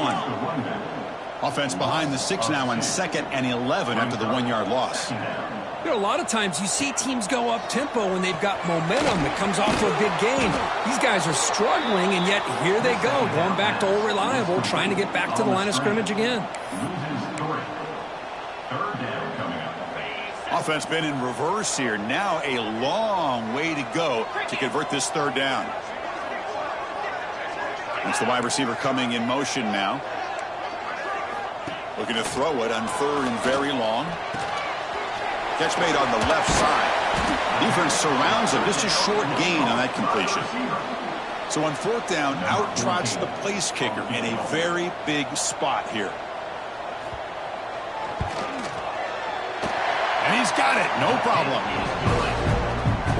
Offense behind the 6 now on 2nd and 11 after the 1-yard loss. You know, a lot of times you see teams go up-tempo when they've got momentum that comes off of a big game. These guys are struggling, and yet here they go, going back to old reliable, trying to get back to the line of scrimmage again. Offense been in reverse here. Now a long way to go to convert this 3rd down. That's the wide receiver coming in motion now. Looking to throw it on 3rd and very long. Catch made on the left side. Defense surrounds him. Just a short gain on that completion. So on 4th down, out trots the place kicker in a very big spot here. And he's got it. No problem.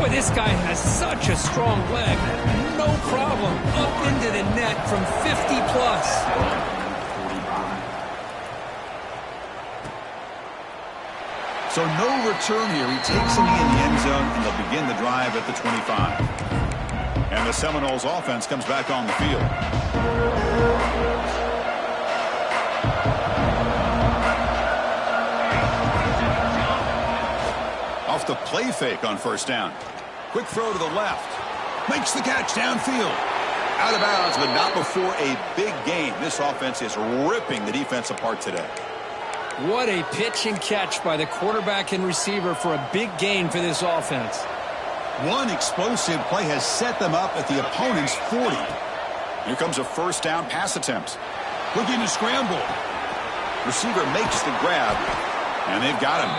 Boy, this guy has such a strong leg. No problem. Up into the net from 50+. So no return here. He takes a knee in the end zone, and they'll begin the drive at the 25. And the Seminoles offense comes back on the field. Off the play fake on 1st down. Quick throw to the left. Makes the catch downfield. Out of bounds, but not before a big game. This offense is ripping the defense apart today. What a pitch and catch by the quarterback and receiver for a big gain for this offense. One explosive play has set them up at the opponent's 40. Here comes a 1st down pass attempt. Looking to scramble. Receiver makes the grab, and they've got him.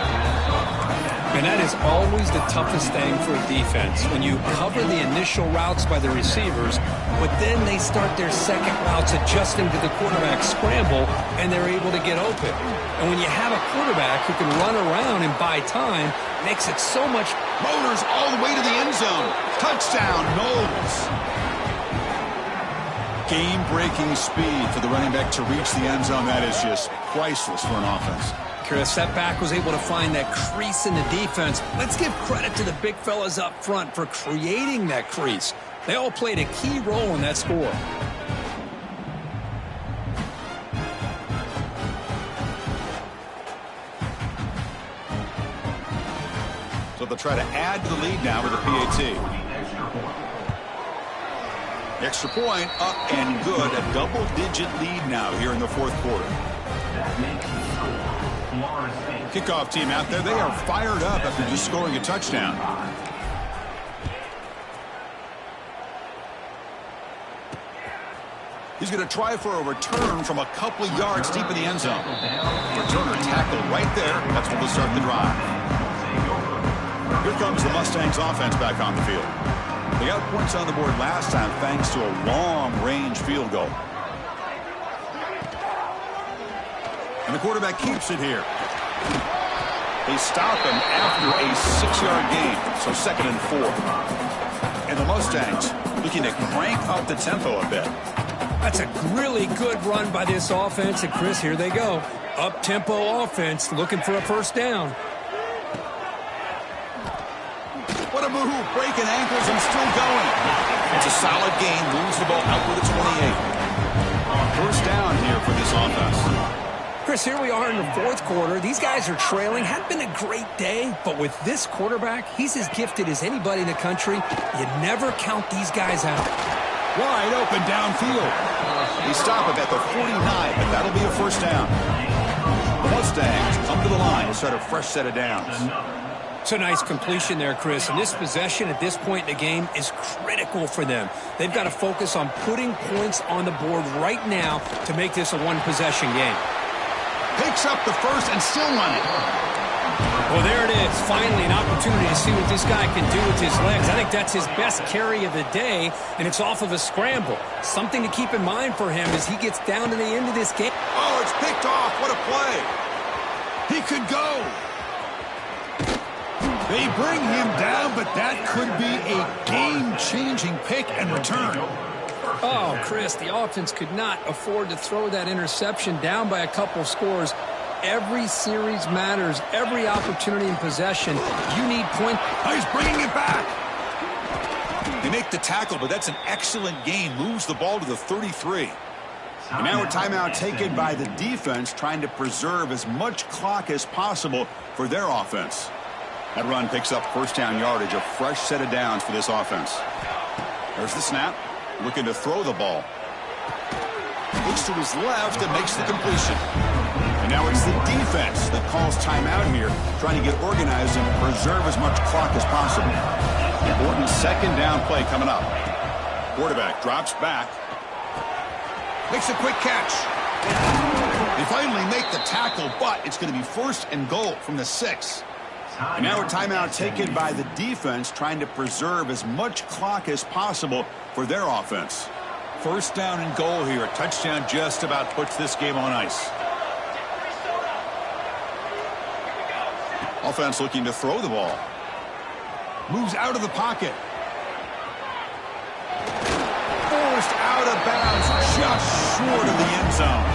And that is always the toughest thing for a defense, when you cover the initial routes by the receivers, but then they start their second routes adjusting to the quarterback's scramble, and they're able to get open. And when you have a quarterback who can run around and buy time, it makes it so much. Motors all the way to the end zone. Touchdown, Knowles. Game-breaking speed for the running back to reach the end zone. That is just priceless for an offense. Chris, that back was able to find that crease in the defense. Let's give credit to the big fellas up front for creating that crease. They all played a key role in that score. So they'll try to add to the lead now with a PAT. Extra point up and good. A double-digit lead now here in the 4th quarter. Kickoff team out there, they are fired up after just scoring a touchdown. He's going to try for a return from a couple of yards deep in the end zone. Returner tackled right there. That's when they'll start the drive. Here comes the Mustangs offense back on the field. They got points on the board last time thanks to a long-range field goal. And the quarterback keeps it here. They stop him after a 6-yard gain, so 2nd and 4. And the Mustangs looking to crank up the tempo a bit. That's a really good run by this offense, and Chris, here they go. Up-tempo offense looking for a 1st down. What a move, breaking ankles and still going. It's a solid gain, moves the ball out to the 28. 1st down here for this offense. Chris, here we are in the 4th quarter. These guys are trailing. Hadn't been a great day, but with this quarterback, he's as gifted as anybody in the country. You never count these guys out. Wide open downfield. They stop him at the 49, but that'll be a 1st down. The Mustangs come to the line to start a fresh set of downs. It's a nice completion there, Chris, and this possession at this point in the game is critical for them. They've got to focus on putting points on the board right now to make this a one-possession game. Picks up the 1st and still running. Well, there it is. Finally, an opportunity to see what this guy can do with his legs. I think that's his best carry of the day, and it's off of a scramble. Something to keep in mind for him as he gets down to the end of this game. Oh, it's picked off. What a play. He could go. They bring him down, but that could be a game-changing pick and return. Oh, Chris, the offense could not afford to throw that interception down by a couple scores. Every series matters. Every opportunity in possession. You need points. Oh, he's bringing it back. They make the tackle, but that's an excellent gain. Moves the ball to the 33. And now a timeout taken by the defense, trying to preserve as much clock as possible for their offense. That run picks up first down yardage, a fresh set of downs for this offense. There's the snap, looking to throw the ball. Looks to his left and makes the completion. And now it's the defense that calls timeout here, trying to get organized and preserve as much clock as possible. Important second down play coming up. Quarterback drops back. Makes a quick catch. They finally make the tackle, but it's going to be first and goal from the 6. And now a timeout taken by the defense, trying to preserve as much clock as possible for their offense. First down and goal here. A touchdown just about puts this game on ice. Offense looking to throw the ball. Moves out of the pocket. Forced out of bounds, just short of the end zone.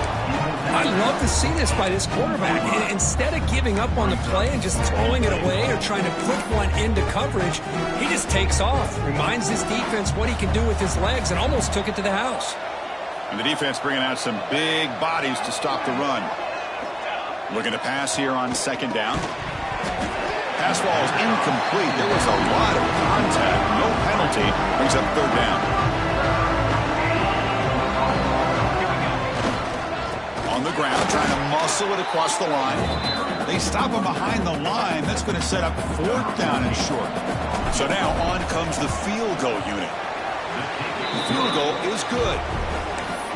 I love to see this by this quarterback. And instead of giving up on the play and just throwing it away or trying to put one into coverage, he just takes off, reminds his defense what he can do with his legs, and almost took it to the house. And the defense bringing out some big bodies to stop the run. Looking to pass here on second down. Pass ball is incomplete. There was a lot of contact. No penalty. Brings up third down. On the ground, trying to muscle it across the line. They stop him behind the line. That's going to set up fourth down and short. So now on comes the field goal unit. The field goal is good.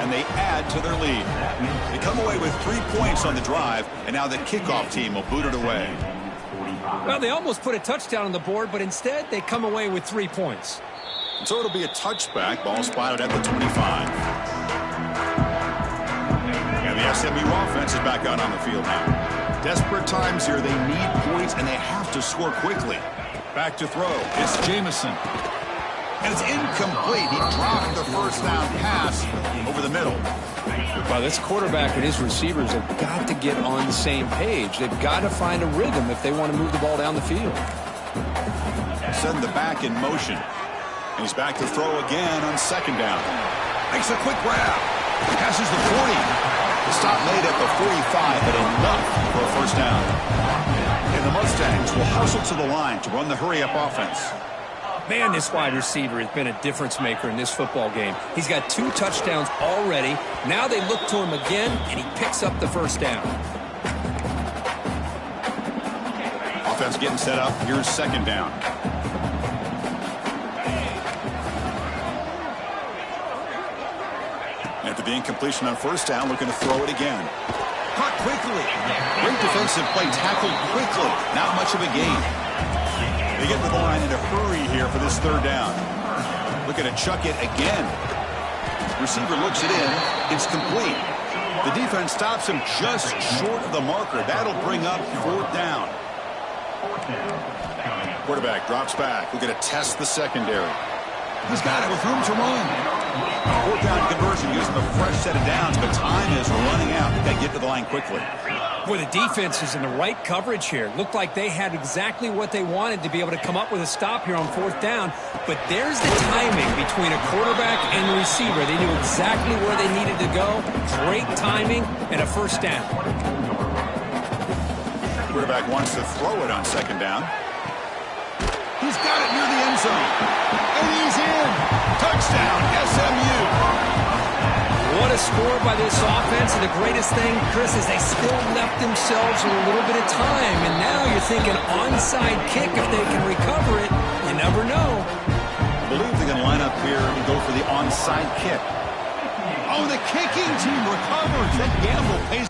And they add to their lead. They come away with 3 points on the drive, and now the kickoff team will boot it away. Well, they almost put a touchdown on the board, but instead they come away with 3 points. And so it'll be a touchback. Ball spotted at the 25. And the SMU offense is back out on the field now. Desperate times here. They need points, and they have to score quickly. Back to throw. It's Jamison. And it's incomplete. He dropped the first down pass over the middle. Well, this quarterback and his receivers have got to get on the same page. They've got to find a rhythm if they want to move the ball down the field. Send the back in motion. And he's back to throw again on second down. Makes a quick grab. Passes the 40. The stop made at the 45, but enough for a first down. And the Mustangs will hustle to the line to run the hurry-up offense. Man, this wide receiver has been a difference maker in this football game. He's got 2 touchdowns already. Now they look to him again, and he picks up the first down. Offense getting set up. Here's second down. After the incompletion on first down, looking to throw it again. Caught quickly. Great defensive play, tackled quickly. Not much of a gain. They get to the line in a hurry here for this third down. Looking to chuck it again. Receiver looks it in. It's complete. The defense stops him just short of the marker. That'll bring up fourth down. Quarterback drops back. We're going to test the secondary. He's got it with room to run. Fourth down conversion gives him a fresh set of downs, but time is running out. They get to the line quickly. Boy, the defense is in the right coverage here. Looked like they had exactly what they wanted to be able to come up with a stop here on fourth down. But there's the timing between a quarterback and the receiver. They knew exactly where they needed to go. Great timing and a first down. Quarterback wants to throw it on second down. He's got it near the end zone. And he's in. Touchdown, SMU. What a score by this offense. And the greatest thing, Chris, is they still left themselves with a little bit of time. And now you're thinking onside kick if they can recover it. You never know. I believe they're going to line up here and go for the onside kick. Oh, the kicking team recovers. That gamble pays.